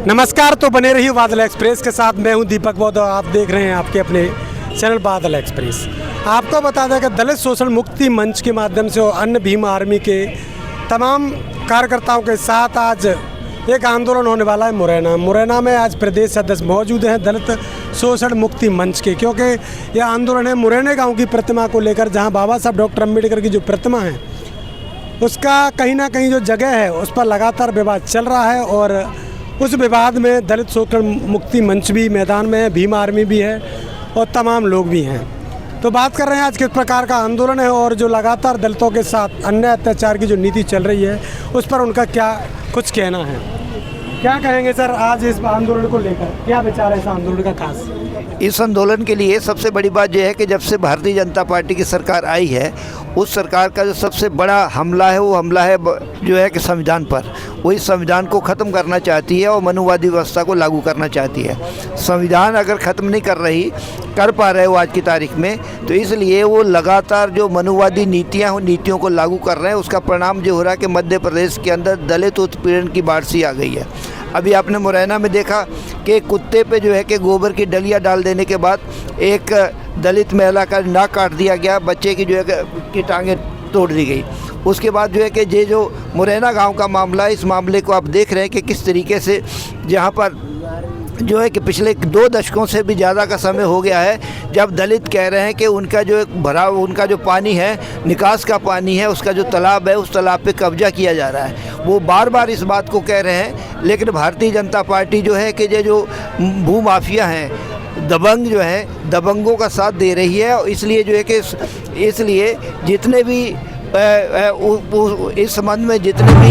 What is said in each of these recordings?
नमस्कार। तो बने रहिए बादल एक्सप्रेस के साथ। मैं हूं दीपक बौद्ध और आप देख रहे हैं आपके अपने चैनल बादल एक्सप्रेस। आपको बता दें कि दलित शोषण मुक्ति मंच के माध्यम से और अन्य भीम आर्मी के तमाम कार्यकर्ताओं के साथ आज एक आंदोलन होने वाला है मुरैना में। आज प्रदेश सदस्य मौजूद हैं दलित शोषण मुक्ति मंच के, क्योंकि यह आंदोलन है मुरैना गाँव की प्रतिमा को लेकर, जहाँ बाबा साहब डॉक्टर अम्बेडकर की जो प्रतिमा है उसका कहीं ना कहीं जो जगह है उस पर लगातार विवाद चल रहा है। और उस विवाद में दलित शोषण मुक्ति मंच भी मैदान में है, भीम आर्मी भी है और तमाम लोग भी हैं। तो बात कर रहे हैं आज किस प्रकार का आंदोलन है और जो लगातार दलितों के साथ अन्य अत्याचार की जो नीति चल रही है उस पर उनका क्या कुछ कहना है। क्या कहेंगे सर आज इस आंदोलन को लेकर, क्या विचार है इस आंदोलन का खास? इस आंदोलन के लिए सबसे बड़ी बात यह है कि जब से भारतीय जनता पार्टी की सरकार आई है, उस सरकार का जो सबसे बड़ा हमला है वो हमला है जो है कि संविधान पर। वो इस संविधान को ख़त्म करना चाहती है और मनुवादी व्यवस्था को लागू करना चाहती है। संविधान अगर ख़त्म नहीं कर पा रहे हो आज की तारीख में, तो इसलिए वो लगातार जो मनुवादी नीतियों को लागू कर रहे हैं। उसका परिणाम जो हो रहा है कि मध्य प्रदेश के अंदर दलित उत्पीड़न की बाढ़ सी आ गई है। अभी आपने मुरैना में देखा कि कुत्ते पे जो है कि गोबर की डलिया डाल देने के बाद एक दलित महिला का नाक काट दिया गया, बच्चे की जो है कि टांगें तोड़ दी गई। उसके बाद जो है कि ये जो मुरैना गांव का मामला है, इस मामले को आप देख रहे हैं कि किस तरीके से जहां पर जो है कि पिछले 2 दशकों से भी ज़्यादा का समय हो गया है जब दलित कह रहे हैं कि उनका जो पानी है, निकास का पानी है, उसका जो तालाब है, उस तालाब पे कब्जा किया जा रहा है। वो बार बार इस बात को कह रहे हैं, लेकिन भारतीय जनता पार्टी जो है कि ये जो भूमाफिया हैं, दबंग जो है, दबंगों का साथ दे रही है। और इसलिए जो है कि इसलिए जितने भी इस संबंध में जितने भी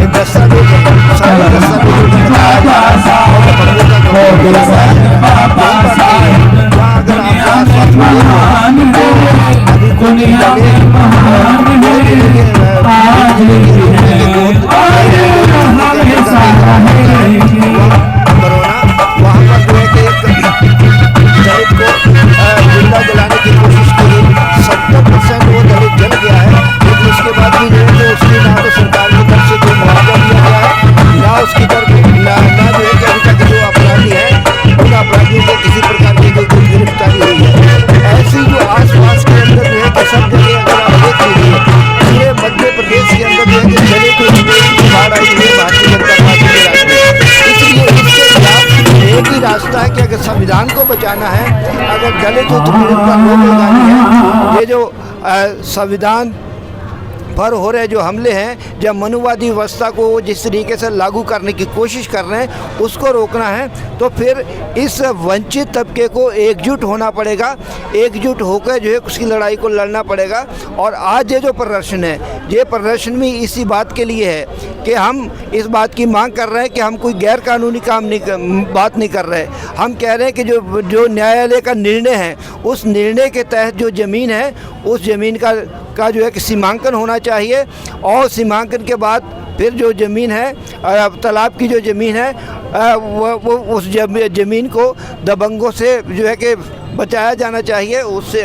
दस्तावेज हैं, सारे दस्तावेज जिंदा जलाने की कोशिश की, 70% वो दलित जल गया है। लेकिन उसके बाद भी जो है उसकी ना तो सरकार की तरफ से कोई मुआवजा दिया गया है, ना उसकी तरफ ना जो है कि अभी तक जो अपराधी है उन अपराधियों को किसी प्रकार की कोई गिरफ्तारी हुई है। ऐसी जो आसपास के अंदर जो है कि सब जगह अगर आप देख लीजिए, पूरे मध्य प्रदेश के अंदर जो है कि दलित की बाढ़ आई है भारतीय जनता पार्टी के राज में। इसलिए इसके खिलाफ एक ही रास्ता है कि अगर संविधान को बचाना है, अगर दलित उत्पीड़न पर रोक लगानी है, ये जो संविधान पर हो रहे जो हमले हैं, जब मनुवादी व्यवस्था को जिस तरीके से लागू करने की कोशिश कर रहे हैं उसको रोकना है, तो फिर इस वंचित तबके को एकजुट होना पड़ेगा। एकजुट होकर जो है उसकी लड़ाई को लड़ना पड़ेगा। और आज ये जो प्रदर्शन है, ये प्रदर्शन भी इसी बात के लिए है कि हम इस बात की मांग कर रहे हैं कि हम कोई गैर कानूनी बात नहीं कर रहे। हम कह रहे हैं कि जो न्यायालय का निर्णय है, उस निर्णय के तहत जो ज़मीन है, उस ज़मीन का जो है कि सीमांकन होना चाहिए। और सीमांकन के बाद फिर जो ज़मीन है, तालाब की जो ज़मीन है, वो उस ज़मीन को दबंगों से जो है कि बचाया जाना चाहिए। उससे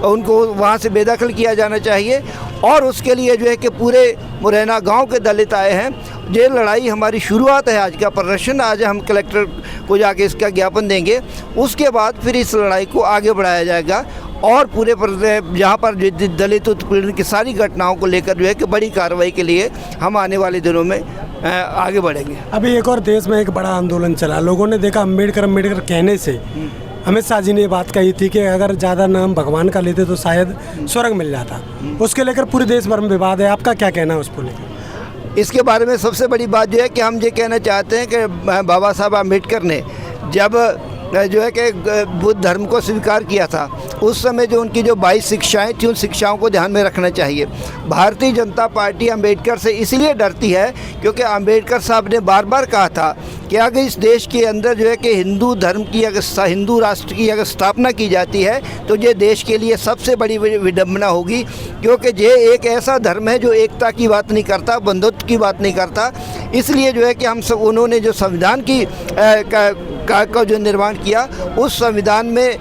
उनको वहाँ से बेदखल किया जाना चाहिए। और उसके लिए जो है कि पूरे मुरैना गांव के दलित आए हैं। ये लड़ाई हमारी शुरुआत है, आज का प्रदर्शन। आज हम कलेक्टर को जाके इसका ज्ञापन देंगे, उसके बाद फिर इस लड़ाई को आगे बढ़ाया जाएगा। और पूरे जहाँ पर दलित उत्पीड़न की सारी घटनाओं को लेकर जो है कि बड़ी कार्रवाई के लिए हम आने वाले दिनों में आगे बढ़ेंगे। अभी एक और देश में एक बड़ा आंदोलन चला, लोगों ने देखा अम्बेडकर कहने से अमित शाह जी ने ये बात कही थी कि अगर ज़्यादा नाम भगवान का लेते तो शायद स्वर्ग मिल जाता। उसके लेकर पूरे देश भर में विवाद है, आपका क्या कहना है उसको लेकर? इसके बारे में सबसे बड़ी बात जो है कि हम ये कहना चाहते हैं कि बाबा साहब अम्बेडकर ने जब जो है कि बुद्ध धर्म को स्वीकार किया था, उस समय जो उनकी जो 22 शिक्षाएं थी, उन शिक्षाओं को ध्यान में रखना चाहिए। भारतीय जनता पार्टी अम्बेडकर से इसलिए डरती है क्योंकि अम्बेडकर साहब ने बार बार कहा था कि अगर इस देश के अंदर जो है कि हिंदू धर्म की अगर हिंदू राष्ट्र की अगर स्थापना की जाती है तो ये देश के लिए सबसे बड़ी विडंबना होगी। क्योंकि ये एक ऐसा धर्म है जो एकता की बात नहीं करता, बंधुत्व की बात नहीं करता। इसलिए जो है कि हम सब उन्होंने जो संविधान की का जो निर्माण किया, उस संविधान में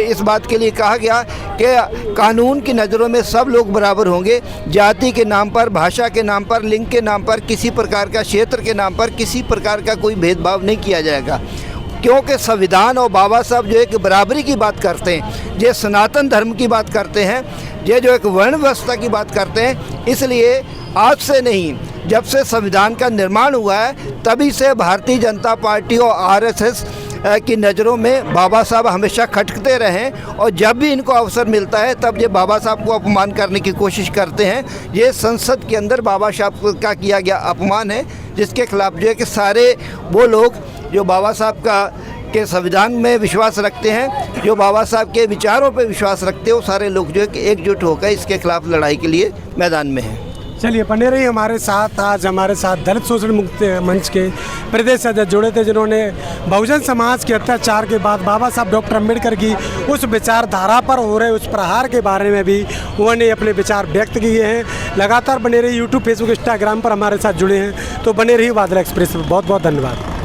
इस बात के लिए कहा गया कि कानून की नज़रों में सब लोग बराबर होंगे। जाति के नाम पर, भाषा के नाम पर, लिंग के नाम पर, किसी प्रकार का क्षेत्र के नाम पर किसी प्रकार का कोई भेदभाव नहीं किया जाएगा, क्योंकि संविधान और बाबा साहब जो एक बराबरी की बात करते हैं, ये सनातन धर्म की बात करते हैं, ये जो एक वर्ण व्यवस्था की बात करते हैं। इसलिए आज से नहीं, जब से संविधान का निर्माण हुआ है तभी से भारतीय जनता पार्टी और आरएसएस की नज़रों में बाबा साहब हमेशा खटकते रहे हैं, और जब भी इनको अवसर मिलता है तब ये बाबा साहब को अपमान करने की कोशिश करते हैं। ये संसद के अंदर बाबा साहब का किया गया अपमान है, जिसके खिलाफ जो है कि सारे वो लोग जो बाबा साहब के संविधान में विश्वास रखते हैं, जो बाबा साहब के विचारों पर विश्वास रखते हैं, वो सारे लोग जो है कि एकजुट होकर इसके खिलाफ लड़ाई के लिए मैदान में हैं। चलिए, बने रहिए हमारे साथ। आज हमारे साथ दलित शोषण मुक्ति मंच के प्रदेश अध्यक्ष जुड़े थे, जिन्होंने बहुजन समाज के अत्याचार के बाद बाबा साहब डॉक्टर अम्बेडकर की उस विचारधारा पर हो रहे उस प्रहार के बारे में भी उन्होंने अपने विचार व्यक्त किए हैं। लगातार बने रहिए, यूट्यूब, फेसबुक, इंस्टाग्राम पर हमारे साथ जुड़े हैं, तो बने रहिए बादल एक्सप्रेस पर। बहुत बहुत धन्यवाद।